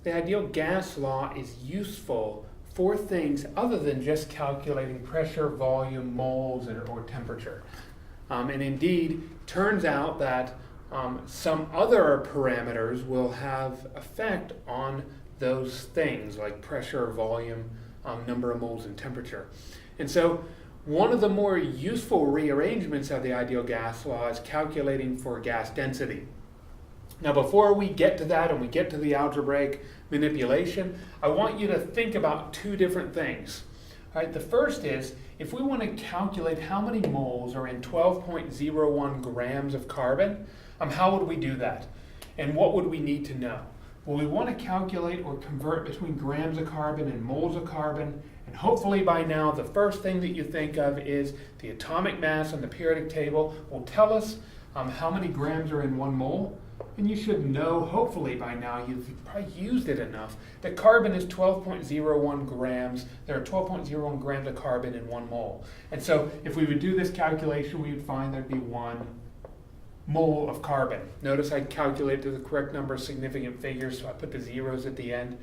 the ideal gas law is useful for things other than just calculating pressure, volume, moles, or temperature. And indeed, turns out that some other parameters will have effect on those things like pressure, volume, number of moles, and temperature. And so one of the more useful rearrangements of the ideal gas law is calculating for gas density. Now, before we get to that and we get to the algebraic manipulation, I want you to think about two different things. All right, the first is, if we want to calculate how many moles are in 12.01 grams of carbon, how would we do that? And what would we need to know? Well, we want to calculate or convert between grams of carbon and moles of carbon. And hopefully by now, the first thing that you think of is the atomic mass on the periodic table will tell us how many grams are in 1 mole. And you should know, hopefully by now, you've probably used it enough, that carbon is 12.01 grams. There are 12.01 grams of carbon in 1 mole. And so if we would do this calculation, we would find there'd be 1 mole of carbon. Notice I calculated the correct number of significant figures, so I put the zeros at the end.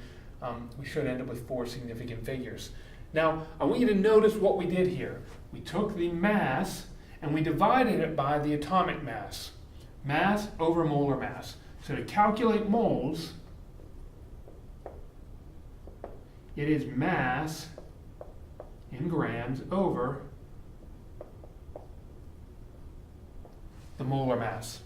We should end up with 4 significant figures. Now, I want you to notice what we did here. We took the mass and we divided it by the atomic mass. Mass over molar mass. So to calculate moles, it is mass in grams over the molar mass.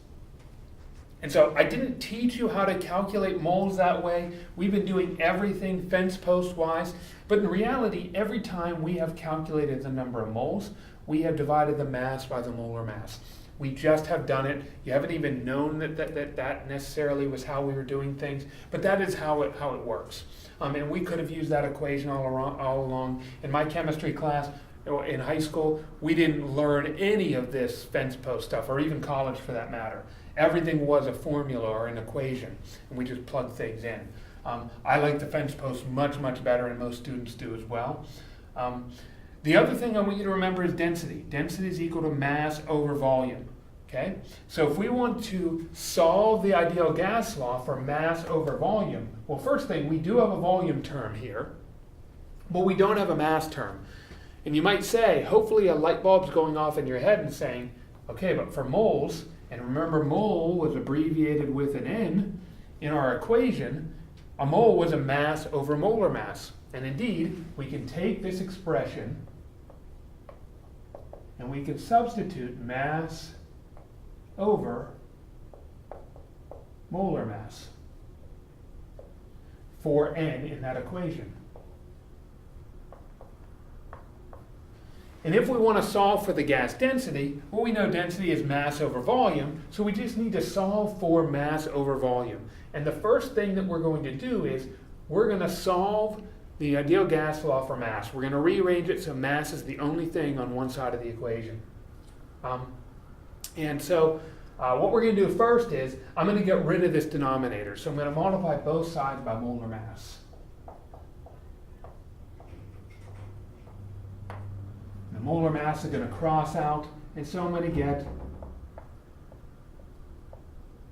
And so I didn't teach you how to calculate moles that way. We've been doing everything fence post wise, but in reality, every time we have calculated the number of moles, we have divided the mass by the molar mass. We just have done it. You haven't even known that necessarily was how we were doing things, but that is how it works. And we could have used that equation all along. In my chemistry class in high school, we didn't learn any of this fence post stuff, or even college for that matter. Everything was a formula or an equation, and we just plugged things in. I like the fence post much, much better, and most students do as well. The other thing I want you to remember is density. Density is equal to mass over volume. Okay? So if we want to solve the ideal gas law for mass over volume, well, first thing, we do have a volume term here, but we don't have a mass term. And you might say, hopefully a light bulb's going off in your head and saying, okay, but for moles, and remember mole was abbreviated with an N in our equation, a mole was a mass over molar mass. And indeed, we can take this expression and we can substitute mass over molar mass for N in that equation. And if we want to solve for the gas density, well, we know density is mass over volume, so we just need to solve for mass over volume. And the first thing that we're going to do is we're going to solve the ideal gas law for mass. We're going to rearrange it so mass is the only thing on one side of the equation. And so what we're going to do first is I'm going to get rid of this denominator. So I'm going to multiply both sides by molar mass. The molar mass is going to cross out, and so I'm going to get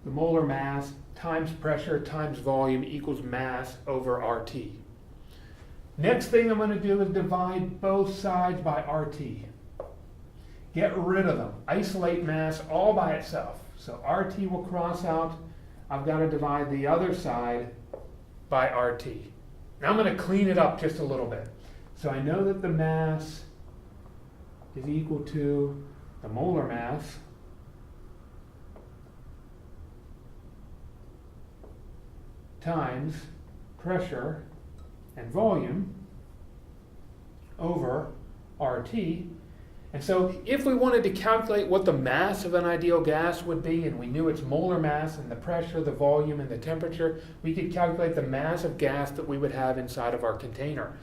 the molar mass times pressure times volume equals mass over RT. Next thing I'm going to do is divide both sides by RT. Get rid of them. Isolate mass all by itself. So RT will cross out. I've got to divide the other side by RT. Now I'm going to clean it up just a little bit. So I know that the mass is equal to the molar mass times pressure and volume over RT. And so if we wanted to calculate what the mass of an ideal gas would be, and we knew its molar mass and the pressure, the volume, and the temperature, we could calculate the mass of gas that we would have inside of our container.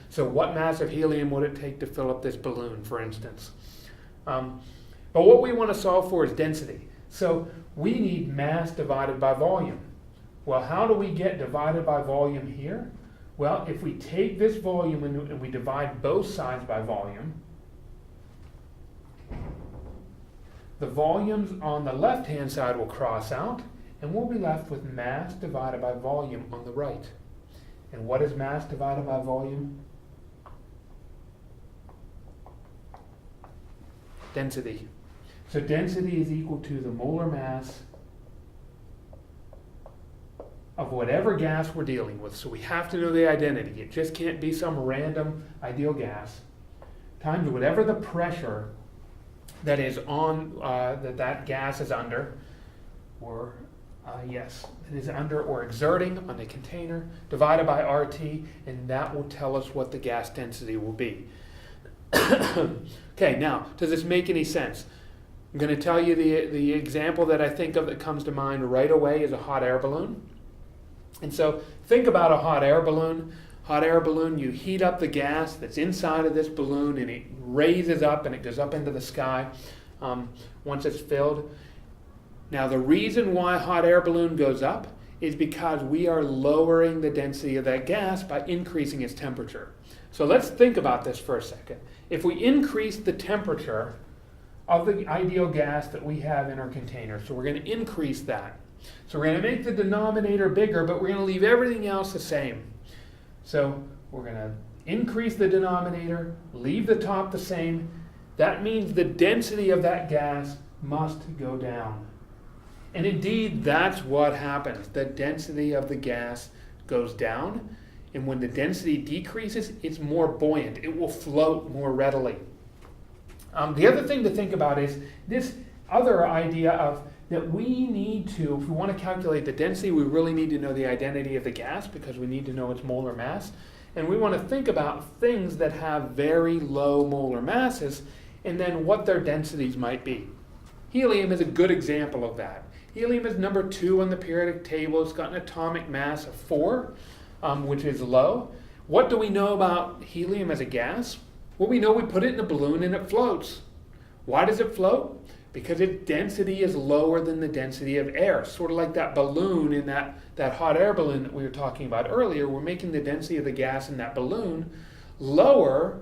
So what mass of helium would it take to fill up this balloon, for instance? But what we want to solve for is density. So we need mass divided by volume. Well, how do we get divided by volume here? Well, if we take this volume and we divide both sides by volume, the volumes on the left-hand side will cross out, and we'll be left with mass divided by volume on the right. And what is mass divided by volume? Density. So density is equal to the molar mass of whatever gas we're dealing with. So we have to know the identity. It just can't be some random ideal gas times whatever the pressure that is on that gas is under, or it is under or exerting on the container, divided by RT, and that will tell us what the gas density will be. Okay, now, does this make any sense? I'm going to tell you the example that I think of that comes to mind right away is a hot air balloon. And so think about a hot air balloon. Hot air balloon, you heat up the gas that's inside of this balloon and it raises up and it goes up into the sky once it's filled. Now the reason why hot air balloon goes up is because we are lowering the density of that gas by increasing its temperature. So let's think about this for a second. If we increase the temperature of the ideal gas that we have in our container, so we're going to increase that. So we're going to make the denominator bigger, but we're going to leave everything else the same. So we're going to increase the denominator, leave the top the same. That means the density of that gas must go down. And indeed, that's what happens. The density of the gas goes down. And when the density decreases, it's more buoyant. It will float more readily. The other thing to think about is this other idea of that we need to, if we want to calculate the density, we really need to know the identity of the gas because we need to know its molar mass. And we want to think about things that have very low molar masses and then what their densities might be. Helium is a good example of that. Helium is number 2 on the periodic table. It's got an atomic mass of 4, which is low. What do we know about helium as a gas? Well, we know we put it in a balloon and it floats. Why does it float? Because its density is lower than the density of air. Sort of like that balloon in that hot air balloon that we were talking about earlier. We're making the density of the gas in that balloon lower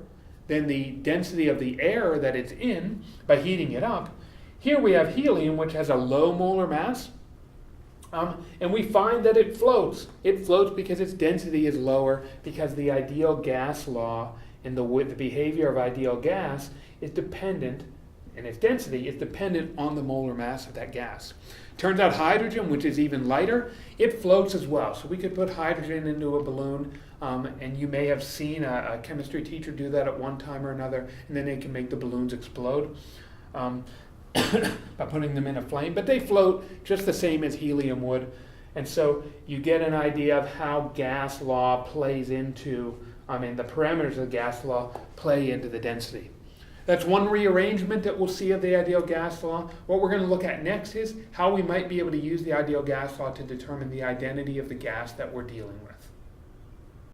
than the density of the air that it's in by heating it up. Here we have helium, which has a low molar mass, and we find that it floats. It floats because its density is lower, because the ideal gas law and the behavior of ideal gas is dependent, and its density is dependent on the molar mass of that gas. Turns out hydrogen, which is even lighter, it floats as well. So we could put hydrogen into a balloon, and you may have seen a chemistry teacher do that at one time or another, and then they can make the balloons explode by putting them in a flame. But they float just the same as helium would. And so you get an idea of how gas law plays into, the parameters of the gas law play into the density. That's one rearrangement that we'll see of the ideal gas law. What we're going to look at next is how we might be able to use the ideal gas law to determine the identity of the gas that we're dealing with.